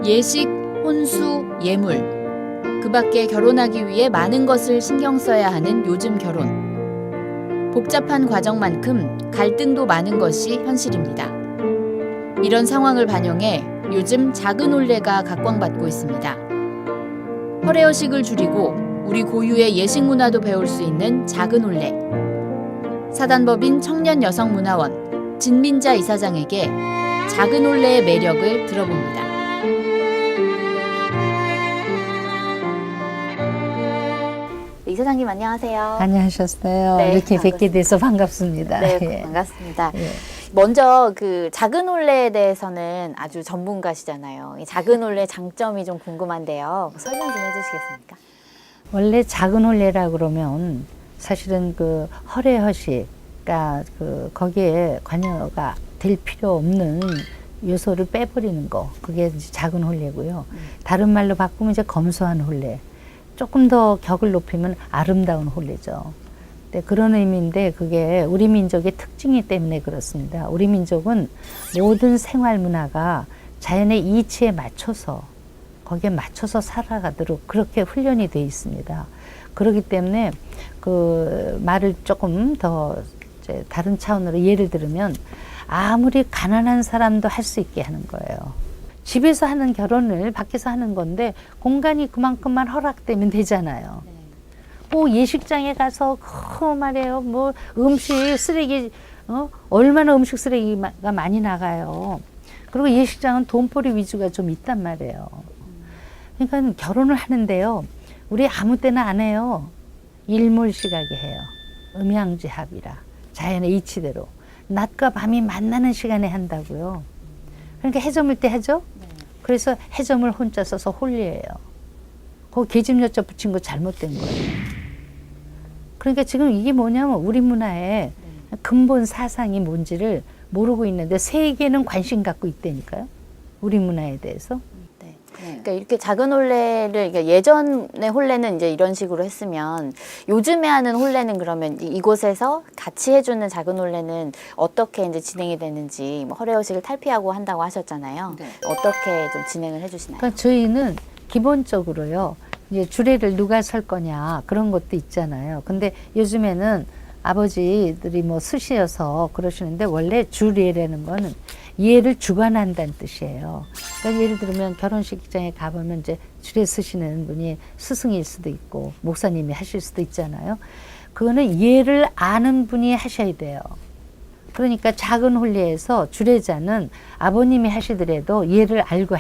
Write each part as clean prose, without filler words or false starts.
예식, 혼수, 예물. 그 밖에 결혼하기 위해 많은 것을 신경 써야 하는 요즘 결혼. 복잡한 과정만큼 갈등도 많은 것이 현실입니다. 이런 상황을 반영해 요즘 작은 혼례가 각광받고 있습니다. 허례허식을 줄이고 우리 고유의 예식 문화도 배울 수 있는 작은 혼례. 사단법인 청년여성문화원 진민자 이사장에게 작은 혼례의 매력을 들어봅니다. 이사장님 안녕하세요. 안녕하셨어요. 네, 이렇게 반갑습니다. 뵙게 돼서 반갑습니다. 네, 예. 반갑습니다. 예. 먼저 그 작은 혼례에 대해서는 아주 전문가시잖아요. 이 작은 혼례 장점이 좀 궁금한데요. 설명 좀 해주시겠습니까? 원래 작은 혼례라 그러면 사실은 그 허례허식, 그러니까 그 거기에 관여가 될 필요 없는 요소를 빼버리는 거, 그게 이제 작은 혼례고요. 다른 말로 바꾸면 이제 검소한 혼례. 조금 더 격을 높이면 아름다운 혼례죠. 네, 그런 의미인데 그게 우리 민족의 특징이 때문에 그렇습니다. 우리 민족은 모든 생활 문화가 자연의 이치에 맞춰서 거기에 맞춰서 살아가도록 그렇게 훈련이 돼 있습니다. 그렇기 때문에 그 말을 조금 더 이제 다른 차원으로 예를 들면 아무리 가난한 사람도 할 수 있게 하는 거예요. 집에서 하는 결혼을 밖에서 하는 건데 공간이 그만큼만 허락되면 되잖아요. 뭐 예식장에 가서 말이에요. 뭐 음식 쓰레기 얼마나 음식 쓰레기가 많이 나가요. 그리고 예식장은 돈벌이 위주가 좀 있단 말이에요. 그러니까 결혼을 하는데요. 우리 아무 때나 안 해요. 일몰시각에 해요. 음양지합이라 자연의 이치대로 낮과 밤이 만나는 시간에 한다고요. 그러니까 해저물 때 하죠. 그래서 해저물 혼자 써서 홀리예요. 거기 계집여자 붙인 거 잘못된 거예요. 그러니까 지금 이게 뭐냐면 우리 문화의 근본 사상이 뭔지를 모르고 있는데 세계는 관심 갖고 있다니까요. 우리 문화에 대해서. 네. 그러니까 이렇게 작은 혼례를 그러니까 예전의 혼례는 이제 이런 식으로 했으면 요즘에 하는 혼례는 그러면 이곳에서 같이 해주는 작은 혼례는 어떻게 이제 진행이 되는지 뭐 허례허식을 탈피하고 한다고 하셨잖아요. 네. 어떻게 좀 진행을 해주시나요? 그러니까 저희는 기본적으로요. 이제 주례를 누가 설 거냐 그런 것도 있잖아요. 근데 요즘에는 아버지들이 뭐 수시여서 그러시는데 원래 주례라는 거는 예를 주관한다는 뜻이에요. 그러니까 예를 들면 결혼식장에 가보면 이제 주례 쓰시는 분이 스승일 수도 있고 목사님이 하실 수도 있잖아요. 그거는 예를 아는 분이 하셔야 돼요. 그러니까 작은 혼례에서 주례자는 아버님이 하시더라도 예를 알고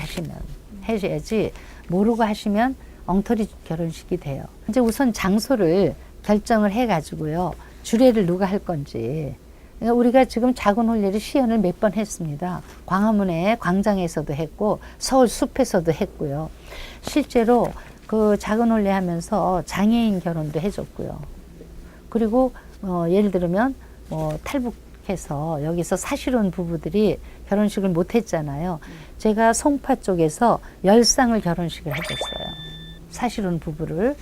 하셔야지 모르고 하시면 엉터리 결혼식이 돼요. 이제 우선 장소를 결정을 해가지고요. 주례를 누가 할 건지. 그러니까 우리가 지금 작은 혼례를 시연을 몇 번 했습니다. 광화문의 광장에서도 했고 서울 숲에서도 했고요. 실제로 그 작은 혼례 하면서 장애인 결혼도 해줬고요. 그리고 예를 들면 탈북해서 여기서 사실혼 부부들이 결혼식을 못 했잖아요. 제가 송파 쪽에서 10쌍을 결혼식을 해줬어요. 사실혼 부부를.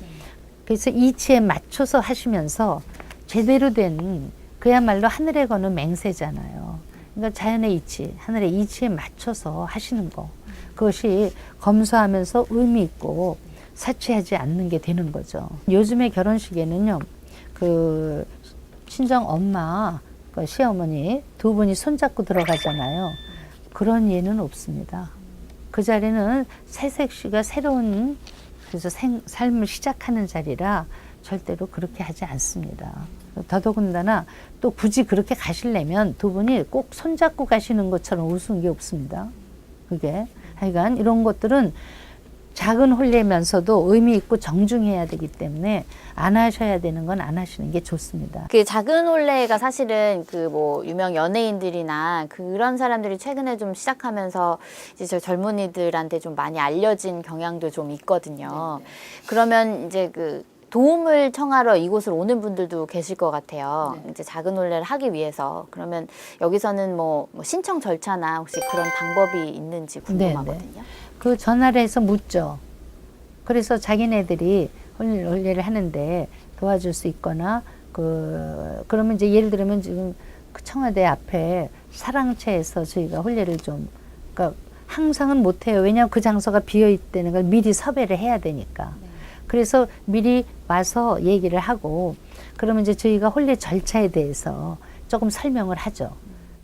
그래서 이치에 맞춰서 하시면서 제대로 된 그야말로 하늘에 거는 맹세잖아요. 그러니까 자연의 이치, 하늘의 이치에 맞춰서 하시는 거. 그것이 검소하면서 의미 있고 사치하지 않는 게 되는 거죠. 요즘의 결혼식에는요, 그 친정 엄마, 그 시어머니 두 분이 손잡고 들어가잖아요. 그런 예는 없습니다. 그 자리는 새색 씨가 새로운 그래서 삶을 시작하는 자리라 절대로 그렇게 하지 않습니다. 더더군다나 또 굳이 그렇게 가시려면 두 분이 꼭 손잡고 가시는 것처럼 우스운 게 없습니다. 그게 하여간 이런 것들은 작은 혼례면서도 의미 있고 정중해야 되기 때문에 안 하셔야 되는 건 안 하시는 게 좋습니다. 그 작은 혼례가 사실은 그 뭐 유명 연예인들이나 그런 사람들이 최근에 좀 시작하면서 이제 저 젊은이들한테 좀 많이 알려진 경향도 좀 있거든요. 그러면 이제 그 도움을 청하러 이곳을 오는 분들도 계실 것 같아요. 이제 작은 혼례를 하기 위해서. 그러면 여기서는 뭐 신청 절차나 혹시 그런 방법이 있는지 궁금하거든요. 그 전화를 해서 묻죠. 그래서 자기네들이 혼례를 하는데 도와줄 수 있거나 그러면 이제 예를 들면 지금 그 청와대 앞에 사랑채에서 저희가 혼례를 좀 그러니까 항상은 못해요. 왜냐하면 그 장소가 비어 있다는 걸 미리 섭외를 해야 되니까. 그래서 미리 와서 얘기를 하고 그러면 이제 저희가 혼례 절차에 대해서 조금 설명을 하죠.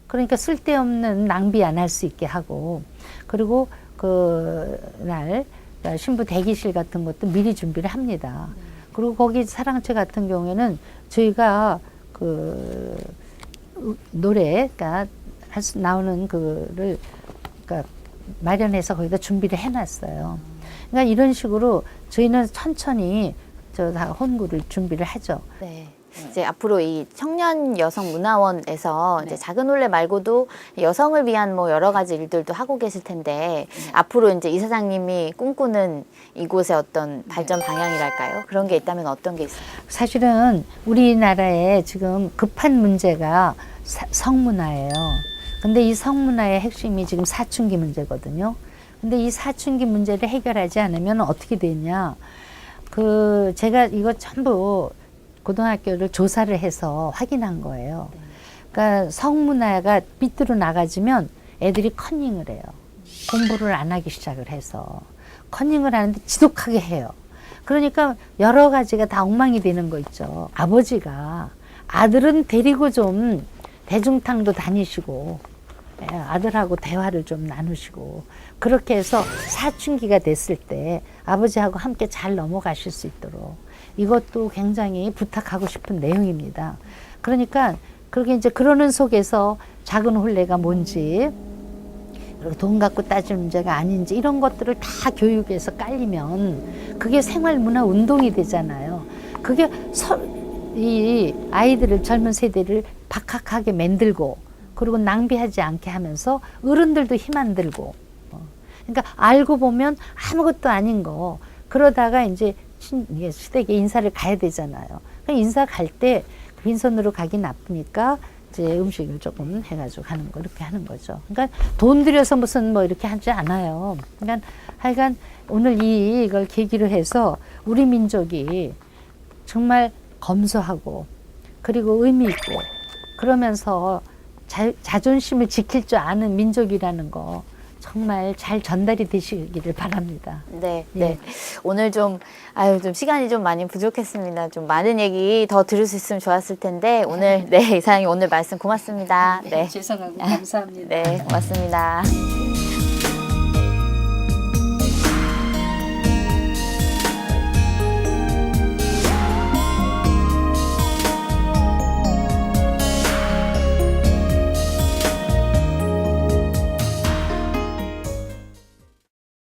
그러니까 쓸데없는 낭비 안 할 수 있게 하고 그리고 그날 그러니까 신부 대기실 같은 것도 미리 준비를 합니다. 그리고 거기 사랑채 같은 경우에는 저희가 그 노래가 나오는 그를 그러니까 마련해서 거기다 준비를 해놨어요. 그러니까 이런 식으로 저희는 천천히 다 혼구를 준비를 하죠. 네. 이제 앞으로 이 청년 여성 문화원에서 이제 작은 혼례 말고도 여성을 위한 뭐 여러 가지 일들도 하고 계실 텐데 앞으로 이제 이사장님이 꿈꾸는 이곳의 어떤 발전 방향이랄까요? 그런 게 있다면 어떤 게 있어요? 사실은 우리나라에 지금 급한 문제가 성문화예요. 근데 이 성문화의 핵심이 지금 사춘기 문제거든요. 근데 이 사춘기 문제를 해결하지 않으면 어떻게 되냐? 제가 이거 전부 고등학교를 조사를 해서 확인한 거예요. 그러니까 성문화가 삐뚤어 나가지면 애들이 커닝을 해요. 공부를 안 하기 시작을 해서 커닝을 하는데 지독하게 해요. 그러니까 여러 가지가 다 엉망이 되는 거 있죠. 아버지가 아들은 데리고 좀 대중탕도 다니시고 아들하고 대화를 좀 나누시고 그렇게 해서 사춘기가 됐을 때 아버지하고 함께 잘 넘어가실 수 있도록 이것도 굉장히 부탁하고 싶은 내용입니다. 그러니까 그렇게 이제 그러는 속에서 작은 혼례가 뭔지 돈 갖고 따질 문제가 아닌지 이런 것들을 다 교육에서 깔리면 그게 생활문화 운동이 되잖아요. 그게 이 아이들을 젊은 세대를 박학하게 만들고 그리고 낭비하지 않게 하면서 어른들도 힘 안 들고 그러니까 알고 보면 아무것도 아닌 거 그러다가 이제 시댁에 인사를 가야 되잖아요. 그러니까 인사 갈 때 빈손으로 가기 나쁘니까 이제 음식을 조금 해가지고 가는 거 이렇게 하는 거죠. 그러니까 돈 들여서 무슨 뭐 이렇게 하지 않아요. 그러니까 하여간 오늘 이걸 계기로 해서 우리 민족이 정말 검소하고 그리고 의미 있고 그러면서 자존심을 지킬 줄 아는 민족이라는 거 정말 잘 전달이 되시기를 바랍니다. 네, 예. 네. 오늘 좀 시간이 좀 많이 부족했습니다. 좀 많은 얘기 더 들을 수 있으면 좋았을 텐데 오늘 네, 이사장님 오늘 말씀 고맙습니다. 네. 죄송하고 감사합니다. 네, 고맙습니다.